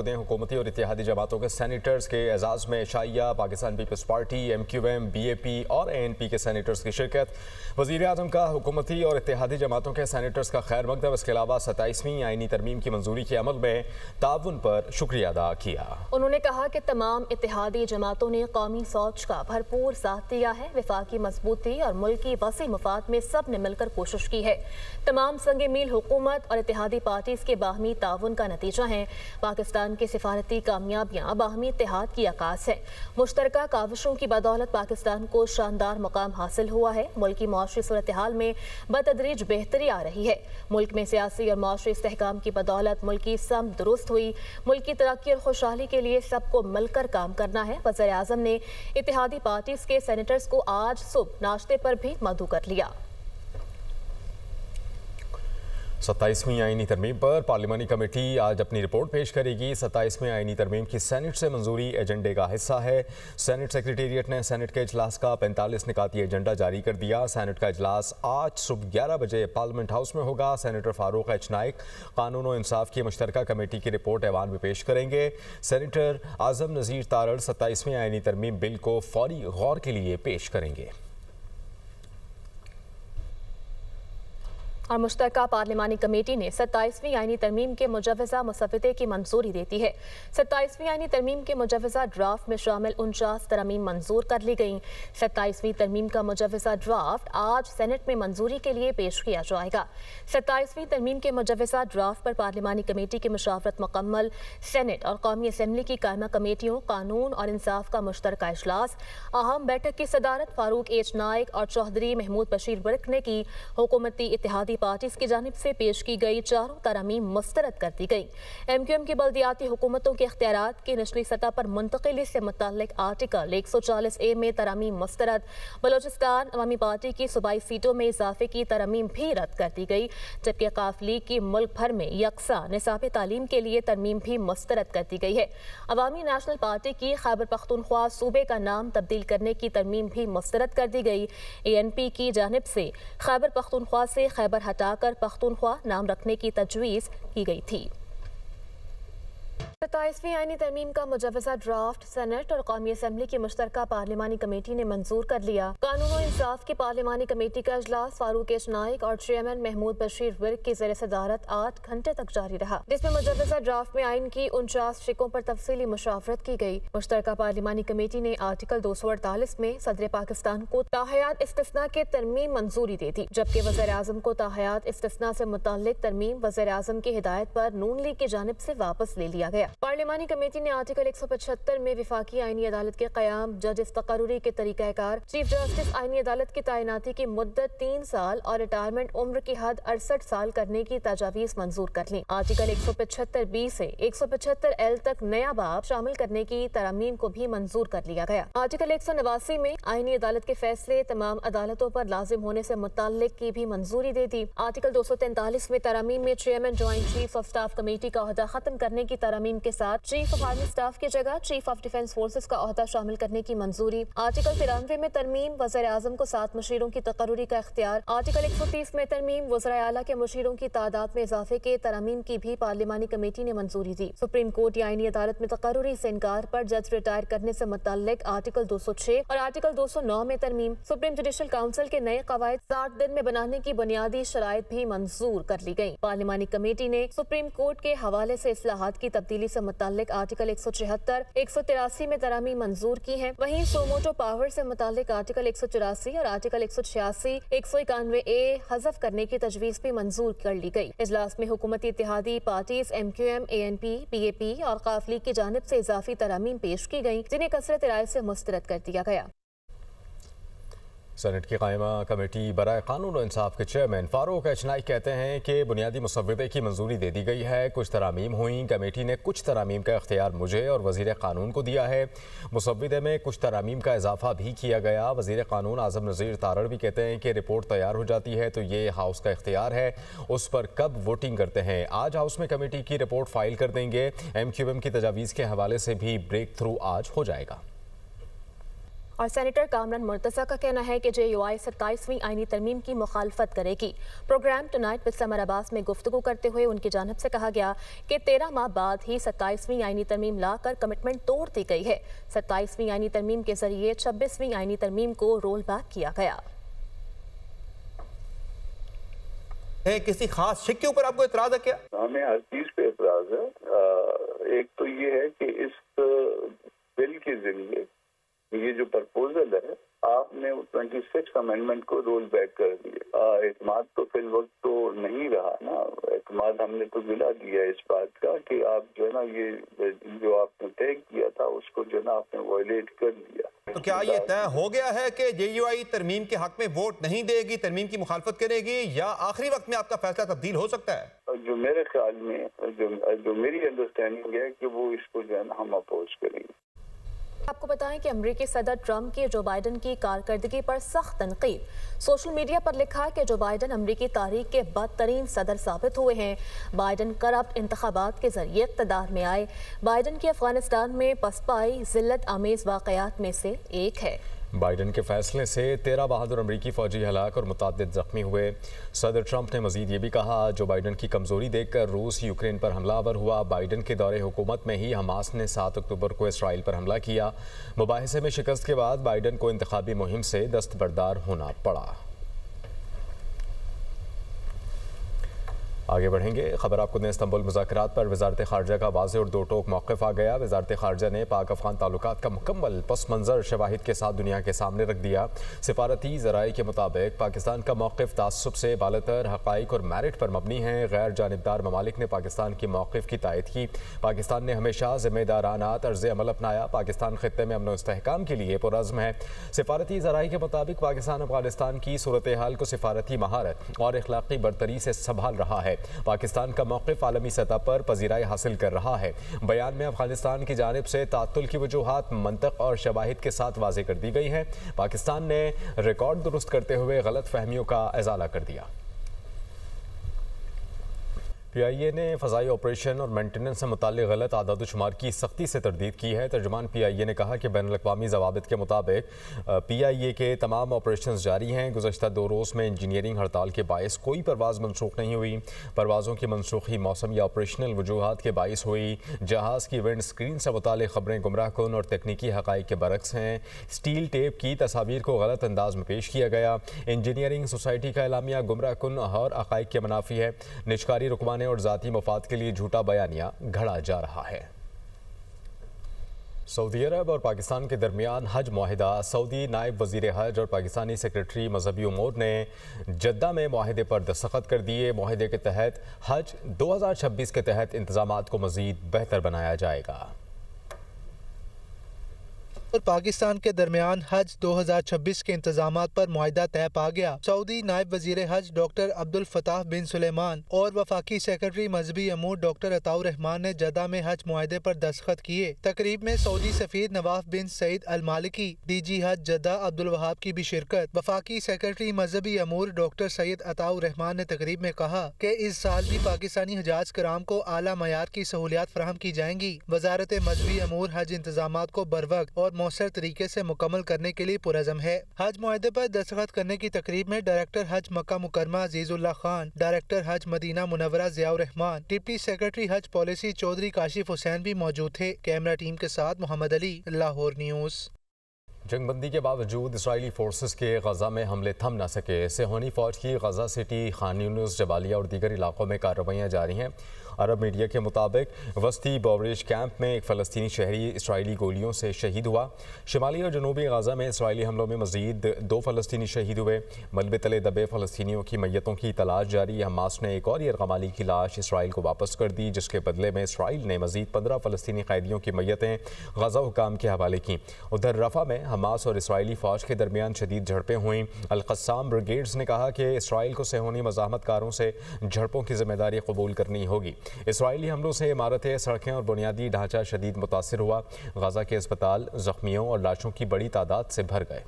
हुकूमती और इत्तेहादी जमातों के सेनेटर्स के एजाज़ में शाइया पाकिस्तान पीपल्स पार्टी, MQM, BAP और ANP के सेनेटर्स की शिरकत। वज़ीर आज़म का हुकूमती और इत्तेहादी जमातों के सेनेटर्स का खैर मकदम। इसके अलावा 27वीं आईनी तरमीम की मंजूरी के अमल में ताउन पर शुक्रिया अदा किया। उन्होंने कहा कि तमाम इत्तेहादी जमातों ने कौमी सोच का भरपूर साथ दिया है। वफाकी मजबूती और मुल्की वसी मफाद में सब ने मिलकर कोशिश की है। तमाम संगे मील हुकूमत और इत्तेहादी पार्टीज के बाहमी ताउन का नतीजा है। पाकिस्तान की सिफारती कामयाबियां बाहमी इत्तेहाद की अक्कास है। मुश्तरका काविशों की बदौलत पाकिस्तान को शानदार मुकाम हासिल हुआ है। मुल्क की मौशरी सूरत हाल में बतदरीज बेहतरी आ रही है। मुल्क में सियासी और मौशरी इस्तेहकाम की बदौलत मुल्क की समत दुरुस्त हुई। मुल्क की तरक्की और खुशहाली के लिए सबको मिलकर काम करना है। वज़ीर आज़म ने इत्तेहादी पार्टीज के सेनेटर्स को आज सुबह नाश्ते पर भी मदऊ कर लिया। 27वीं आईनी तरमीम पर पार्लिमानी कमेटी आज अपनी रिपोर्ट पेश करेगी। 27वीं आईनी तरमीम की सेनेट से मंजूरी एजेंडे का हिस्सा है। सेनेट सेक्रेटेरिएट ने सेनेट के इजलास का 45 निकाती एजेंडा जारी कर दिया। सेनेट का इजलास आज सुबह 11 बजे पार्लियामेंट हाउस में होगा। सेनेटर फारूक एच नाइक कानून और इंसाफ की मुश्तरका कमेटी की रिपोर्ट ऐवान में पेश करेंगे। सेनेटर आजम नज़ीर तारड़ 27वीं आईनी तरमीम बिल को फौरी गौर के लिए पेश करेंगे। और मुश्तरका पार्लिमानी कमेटी ने 27वीं आईनी तरमीम के मुजव्वज़ा मुसव्वदे की मंजूरी देती है। 27वीं आईनी तरमीम के मुजव्वज़ा ड्राफ्ट में शामिल 49 तरमीम मंजूर कर ली गईं। 27वीं तरमीम का मुजव्वज़ा ड्राफ्ट आज सेनेट में मंजूरी के लिए पेश किया जाएगा। 27वीं तरमीम के मुजव्वज़ा ड्राफ्ट पर पार्लिमानी कमेटी की मुशावरत मुकम्मल। सेनेट और कौमी असम्बली की कायमा कमेटियों कानून और इंसाफ का मुश्तरका इजलास। अहम बैठक की सदारत फारूक एच नाइक और चौधरी महमूद बशीर वर्क ने की। हुकूमती इत्तेहादी पार्टीज की जानिब से पेश की गई चारों तरमीम मुस्तरद कर दी गई। MQM की बल्दियाती हुकूमतों के इख्तियारात की निचली सतह पर मुंतकिली से मुताल्लिक आर्टिकल 140A में तरमीम मुस्तरद। बलोचिस्तान अवामी पार्टी की सूबाई सीटों में इजाफे की तरमीम भी रद्द कर दी गई, जबकि काफ लीग की मुल्क भर में यकसा निसाब तालीम के लिए तरमीम भी मुस्तरद कर दी गई है। अवामी नेशनल पार्टी की खैबर पख्तूनख्वा सूबे का नाम तब्दील करने की तरमीम भी मुस्तरद कर दी गई। ANP की जानिब से खैबर पख्तूनख्वा से खैबर हटाकर पख्तूनख्वा नाम रखने की तजवीज़ की गई थी। 27वीं आईनी तरमीम का मुजव्वज़ा ड्राफ्ट सेनेट और कौमी असम्बली की मुश्तरका पार्लिमानी कमेटी ने मंजूर कर लिया। कानून और इंसाफ की पार्लिमानी कमेटी का इजलास फारूक एच नाइक और चेयरमैन महमूद बशीर वर्क की ज़ेर सदारत 8 घंटे तक जारी रहा, जिसमें मुजव्वज़ा ड्राफ्ट में आइन की 49 शिकों पर तफसीली मुशावरत की गई। मुश्तरका पार्लिमानी कमेटी ने आर्टिकल 248 में सदर पाकिस्तान को ताहयात इस्तिस्ना के तरमीम मंजूरी दे दी, जबकि वज़ीर आज़म को ताहयात इस्तिस्ना से मुताल्लिक तरमीम वज़ीर आज़म की हिदायत पर नून लीग की जानिब से वापस ले लिया गया। पार्लिमानी कमेटी ने आर्टिकल 175 में विफाकी आईनी अदालत के क़याम, जजेस तकर्रुरी के तरीक़ाकार, चीफ जस्टिस आईनी अदालत की तैनाती की मुद्दत 3 साल और रिटायरमेंट उम्र की हद 68 साल करने की तजावीज़ मंजूर कर ली। आर्टिकल 175B से 175L तक नया बाब शामिल करने की तरमीम को भी मंजूर कर लिया गया। आर्टिकल 189 में आईनी अदालत के फैसले तमाम अदालतों पर लाजिम होने से मुताल्लिक की भी मंजूरी दे दी। आर्टिकल 243 में तरमीम में chairman joint chief of staff committee का ओहदा खत्म करने की तरमीम के साथ चीफ ऑफ आर्मी स्टाफ की जगह चीफ ऑफ डिफेंस फोर्सेस का ओहदा शामिल करने की मंजूरी। आर्टिकल 93 में तरमीम वज़ीर आज़म को 7 मुशीरों की तकर्रुरी का इख्तियार। आर्टिकल 130 में तरमीम वज़ीर आला के मुशीरों की तादाद में इजाफे के तरमीम की भी पार्लिमानी कमेटी ने मंजूरी दी। सुप्रीम कोर्ट या आईनी अदालत में तकर्रुरी से इनकार पर जज रिटायर करने से मुताल्लिक आर्टिकल 206 और आर्टिकल 209 में तरमीम। सुप्रीम जुडिशल काउंसिल के नए कवायद 60 दिन में बनाने की बुनियादी शराइत भी मंजूर कर ली गई। पार्लिमानी कमेटी ने सुप्रीम कोर्ट के हवाले से इस्लाहात की तब्दीली से मुताल्लिक आर्टिकल 176, 183 में तरमीम मंजूर की है। वहीं सोमोटो पावर से मुताल्लिक आर्टिकल 184 और आर्टिकल 186, 191A हज़फ करने की तजवीज़ भी मंजूर कर ली गई। इजलास में हुकूमती इत्तेहादी पार्टीज MQM, ANP, BAP और काफ लीग की जानिब से इजाफी तरमीम पेश की गई, जिन्हें कसरत राय से मुस्तरद कर दिया गया। सेनेट की कायमा कमेटी बराए कानून और इंसाफ के चेयरमैन फारूक एच नाइक कहते हैं कि बुनियादी मुसव्वदे की मंजूरी दे दी गई है। कुछ तरामीम हुई। कमेटी ने कुछ तरामीम का इख्तियार मुझे और वज़ीर कानून को दिया है। मुसव्वदे में कुछ तरामीम का इजाफा भी किया गया। वज़ीर कानून आज़म नज़ीर तारड़ भी कहते हैं कि रिपोर्ट तैयार हो जाती है तो ये हाउस का इख्तियार है, उस पर कब वोटिंग करते हैं। आज हाउस में कमेटी की रिपोर्ट फाइल कर देंगे। MQM की तजावीज़ के हवाले से भी ब्रेक थ्रू आज हो जाएगा। और सेनेटर कामरान मुर्तज़ा का कहना है कि JUI 27वीं आईनी तरमीम की मुखालफत करेगी। Program tonight with Samar Abbas में गुफ्तगू करते हुए उनकी जानिब से कहा गया कि 13 माह बाद ही 27वीं आईनी तरमीम लाकर कमिटमेंट तोड़ दी गई है। 27वीं आईनी तरमीम के जरिए 26वीं आईनी तरमीम को रोल बैक किया गया। किसी खास शिक के ऊपर आपको इतराज है क्या? हमें हर चीज पे इतराज है। एक तो ये है कि इस बिल के जरिए ये जो प्रपोजल है आपने 26 अमेंडमेंट को रोल बैक कर दिया। एतमाद तो फिल वक्त तो नहीं रहा ना, एतमाद हमने तो दिला दिया इस बात का कि आप जो है ना ये जो आपने तय किया था उसको जो है ना आपने वायलेट कर दिया। तो क्या ये तय हो गया है कि JUI तरमीम के हक में वोट नहीं देगी, तरमीम की मुखालफत करेगी, या आखिरी वक्त में आपका फैसला तब्दील हो सकता है? जो मेरे ख्याल में जो मेरी अंडरस्टैंडिंग है कि वो इसको जो है ना हम अपोज करेंगे। आपको बताएं कि अमरीकी सदर ट्रंप की जो बाइडन की कारकर्दगी पर सख्त तनकीद। सोशल मीडिया पर लिखा कि जो बाइडन अमरीकी तारीख के बदतरीन सदर साबित हुए हैं। बाइडन करप्ट इंतखाबात के जरिए इक़्तिदार में आए। बाइडन की अफगानिस्तान में पसपाई जिल्लत आमेज वाक़यात में से एक है। बाइडन के फैसले से 13 बहादुर अमरीकी फौजी हलाक और मुतादिद जख्मी हुए। सदर ट्रंप ने मजीद ये भी कहा जो बाइडन की कमजोरी देखकर रूस यूक्रेन पर हमलावर हुआ। बाइडन के दौरे हुकूमत में ही हमास ने 7 अक्टूबर को इसराइल पर हमला किया। मुबाहिसे में शिकस्त के बाद बाइडन को इंतखाबी मुहिम से दस्तबरदार होना पड़ा। आगे बढ़ेंगे। खबर आपको दें इस्तांबुल मुज़ाकरात पर वज़ारत ख़ारजा का वाज़ेह और दो टोक मौक़िफ़ आ गया। वज़ारत ख़ारजा ने पाक अफ़गान ताल्लुकात का मुकम्मल पस मंज़र शवाहिद के साथ दुनिया के सामने रख दिया। सिफारती ज़राए के मुताबिक पाकिस्तान का मौक़िफ़ तासुब से बालातर हक़ाइक़ और मेरिट पर मबनी है। गैर जानिबदार ममालिक ने पाकिस्तान की मौक़िफ़ की तायद की। पाकिस्तान ने हमेशा ज़िम्मेदाराना तर्ज़ अमल अपनाया। पाकिस्तान ख़ित्ते में अमन व इस्तेहकाम के लिए पुरअज़्म है। सिफारती ज़राए के मुताबिक पाकिस्तान अफ़गानिस्तान की सूरत हाल को सिफारती महारत और अखलाक़ी बरतरी से संभाल रहा है। पाकिस्तान का मौक़िफ़ आलमी सतह पर पज़ीराई हासिल कर रहा है। बयान में अफ़गानिस्तान की जानिब से तात्तुल की वजूहात मंतक़ और शवाहिद के साथ वाज़ेह कर दी गई हैं। पाकिस्तान ने रिकॉर्ड दुरुस्त करते हुए गलत फहमियों का इज़ाला कर दिया। PIA ने फ़ज़ाई ऑपरेशन और मेंटेनेंस से मुताल्लिक़ गलत आदाद शुमार की सख्ती से तरदीद की है। तर्जुमान PIA ने कहा कि बैनुल-अक़वामी ज़वाबित के मुताबिक PIA के तमाम ऑपरेशन जारी हैं। गुज़श्ता 2 रोज़ में इंजीनियरिंग हड़ताल के बायस कोई परवाज़ मनसूख नहीं हुई। परवाज़ों की मनसूखी मौसम या ऑपरेशनल वजूहात के बायस हुई। जहाज़ की विंड स्क्रीन से मुताल्लिक़ खबरें गुमराहकुन और तकनीकी हक़ाइक़ के बरक्स हैं। स्टील टेप की तस्वीर को गलत अंदाज में पेश किया गया। इंजीनियरिंग सोसाइटी का एलामिया गुमराहकुन और हक़ाइक़ के मुनाफी है। निजकारी रुकमाने और ज़ाती मफाद के लिए झूठा बयानिया घड़ा जा रहा है। सऊदी अरब और पाकिस्तान के दरमियान हज मुआहिदा। सऊदी नायब वज़ीर हज और पाकिस्तानी सेक्रेटरी मजहबी उमूर ने जद्दा में मुआहिदे पर दस्तखत कर दिए। मुआहिदे के तहत हज 2026 के तहत इंतज़ामात को मज़ीद बेहतर बनाया जाएगा और पाकिस्तान के दरमियान हज 2026 के इंतजामात पर मुआहिदा तय पा गया। सऊदी नायब वजीर हज डॉक्टर अब्दुल फताह बिन सुलेमान और वफाकी सेक्रेटरी मजहबी अमूर डॉक्टर अताउर रहमान ने जद्दा में हज मुआहिदे पर दस्तखत किए। तकरीब में सऊदी सफीर नवाफ बिन सईद अल मालिकी, DG हज जद्दा अब्दुल वहाब की भी शिरकत। वफाकी सेक्रेटरी मजहबी अमूर डॉक्टर सैयद अताउर रहमान ने तकरीब में कहा कि इस साल भी पाकिस्तानी हजाज कराम को आला मयार की सहूलियात फराहम की जाएंगी। वजारत मजहबी अमूर हज इंतजामात को बरवक्त और मौसर तरीके से मुकम्मल करने के लिए पुरज़म है। हज मुआहिदे पर दस्तखत करने की तकरीब में director Hajj Makkah Mukarramah Azizullah Khan, director Hajj Madinah Munawwarah Ziaur Rahman, deputy secretary Hajj policy Chaudhry Kashif Hussain भी मौजूद थे। कैमरा टीम के साथ मोहम्मद अली, लाहौर न्यूज़। जंगबंदी के बावजूद इसराइली फोर्सेस के गजा में हमले थम न सके। सेहोनी फौज की गजा सिटी, खान यूनिस, जबालिया और दीगर इलाकों में कार्रवाइयाँ जारी हैं। अरब मीडिया के मुताबिक वस्ती बॉवरेज कैंप में एक फ़लस्तीनी शहरी इसराइली गोलियों से शहीद हुआ। शिमाली और जनूबी गाज़ा में इसराइली हमलों में मज़ीद 2 फ़लस्तीनी शहीद हुए। मलबे तले दबे फ़लस्तीनियों की मैयतों की तलाश जारी। हमास ने एक और यरगमाली की लाश इसराइल को वापस कर दी, जिसके बदले में इसराइल ने मज़ीद 15 फ़लस्तीनी कैदियों की मैयतें गजा हुकाम के हवाले की। उधर रफ़ा में हमास और इसराइली फ़ौज के दरमियान शदीद झड़पें हुईं। अल-क़स्साम ब्रिगेड्स ने कहा कि इसराइल को सेहोनी मज़ाहमतकारों से झड़पों की जिम्मेदारी कबूल करनी होगी। इसराइली हमलों से इमारतें, सड़कें और बुनियादी ढांचा शदीद मुतासिर हुआ। गजा के अस्पताल ज़ख्मियों और लाशों की बड़ी तादाद से भर गए।